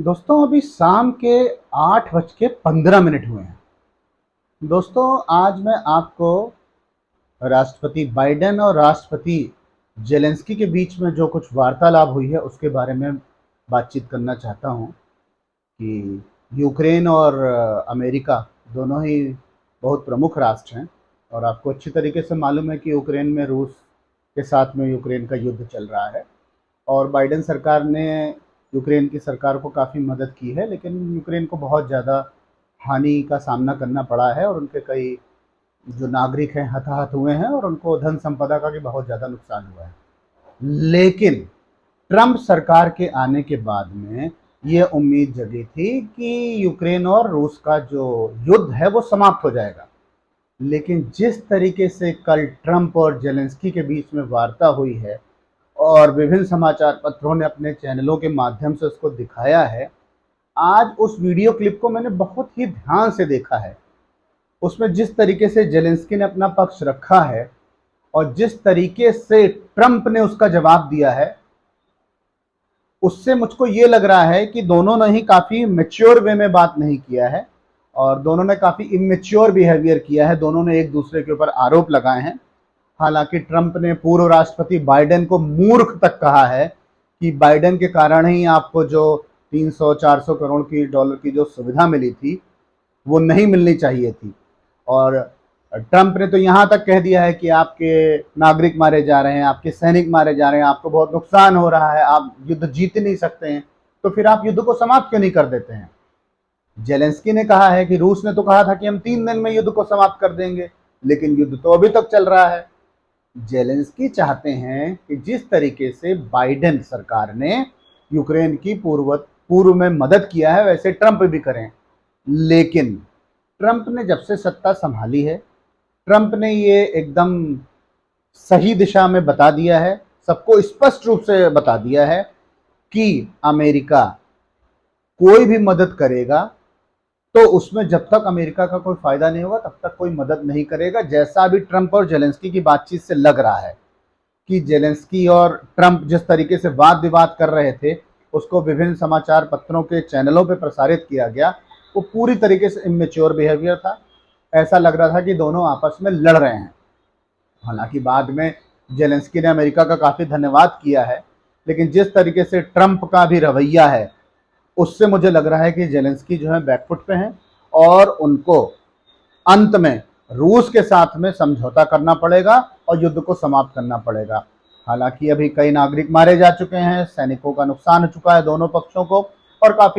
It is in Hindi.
दोस्तों अभी शाम के 8:15 हुए हैं। दोस्तों आज मैं आपको राष्ट्रपति बाइडेन और राष्ट्रपति जेलेंस्की के बीच में जो कुछ वार्तालाप हुई है उसके बारे में बातचीत करना चाहता हूं कि यूक्रेन और अमेरिका दोनों ही बहुत प्रमुख राष्ट्र हैं और आपको अच्छी तरीके से मालूम है कि यूक्रेन में रूस के साथ में यूक्रेन का युद्ध चल रहा है और बाइडेन सरकार ने यूक्रेन की सरकार को काफ़ी मदद की है, लेकिन यूक्रेन को बहुत ज़्यादा हानि का सामना करना पड़ा है और उनके कई जो नागरिक हैं हताहत हुए हैं और उनको धन संपदा का भी बहुत ज़्यादा नुकसान हुआ है। लेकिन ट्रंप सरकार के आने के बाद में ये उम्मीद जगी थी कि यूक्रेन और रूस का जो युद्ध है वो समाप्त हो जाएगा। लेकिन जिस तरीके से कल ट्रंप और जेलेंस्की के बीच में वार्ता हुई है और विभिन्न समाचार पत्रों ने अपने चैनलों के माध्यम से उसको दिखाया है, आज उस वीडियो क्लिप को मैंने बहुत ही ध्यान से देखा है। उसमें जिस तरीके से जेलेंस्की ने अपना पक्ष रखा है और जिस तरीके से ट्रंप ने उसका जवाब दिया है, उससे मुझको ये लग रहा है कि दोनों ने ही काफ़ी मैच्योर वे में बात नहीं किया है और दोनों ने काफ़ी इमेच्योर बिहेवियर किया है। दोनों ने एक दूसरे के ऊपर आरोप लगाए हैं। हालांकि ट्रंप ने पूर्व राष्ट्रपति बाइडेन को मूर्ख तक कहा है कि बाइडेन के कारण ही आपको जो 300-400 करोड़ की डॉलर की जो सुविधा मिली थी वो नहीं मिलनी चाहिए थी। और ट्रंप ने तो यहाँ तक कह दिया है कि आपके नागरिक मारे जा रहे हैं, आपके सैनिक मारे जा रहे हैं, आपको बहुत नुकसान हो रहा है, आप युद्ध जीत नहीं सकते हैं, तो फिर आप युद्ध को समाप्त क्यों नहीं कर देते हैं। जेलेंस्की ने कहा है कि रूस ने तो कहा था कि हम 3 दिन में युद्ध को समाप्त कर देंगे, लेकिन युद्ध तो अभी तक चल रहा है। जेलेंस्की चाहते हैं कि जिस तरीके से बाइडेन सरकार ने यूक्रेन की पूर्व में मदद किया है वैसे ट्रंप भी करें। लेकिन ट्रंप ने जब से सत्ता संभाली है, ट्रंप ने ये एकदम सही दिशा में बता दिया है, सबको स्पष्ट रूप से बता दिया है कि अमेरिका कोई भी मदद करेगा तो उसमें जब तक अमेरिका का कोई फायदा नहीं होगा तब तक कोई मदद नहीं करेगा। जैसा अभी ट्रंप और जेलेंस्की की बातचीत से लग रहा है कि जेलेंस्की और ट्रंप जिस तरीके से वाद विवाद कर रहे थे उसको विभिन्न समाचार पत्रों के चैनलों पर प्रसारित किया गया, वो पूरी तरीके से इमेच्योर बिहेवियर था। ऐसा लग रहा था कि दोनों आपस में लड़ रहे हैं। हालांकि बाद में जेलेंस्की ने अमेरिका का काफ़ी धन्यवाद किया है, लेकिन जिस तरीके से ट्रंप का भी रवैया है उससे मुझे लग रहा है कि जेलेंस्की जो है बैकफुट पे हैं और उनको अंत में रूस के साथ में समझौता करना पड़ेगा और युद्ध को समाप्त करना पड़ेगा। हालांकि अभी कई नागरिक मारे जा चुके हैं, सैनिकों का नुकसान हो चुका है दोनों पक्षों को और काफ़ी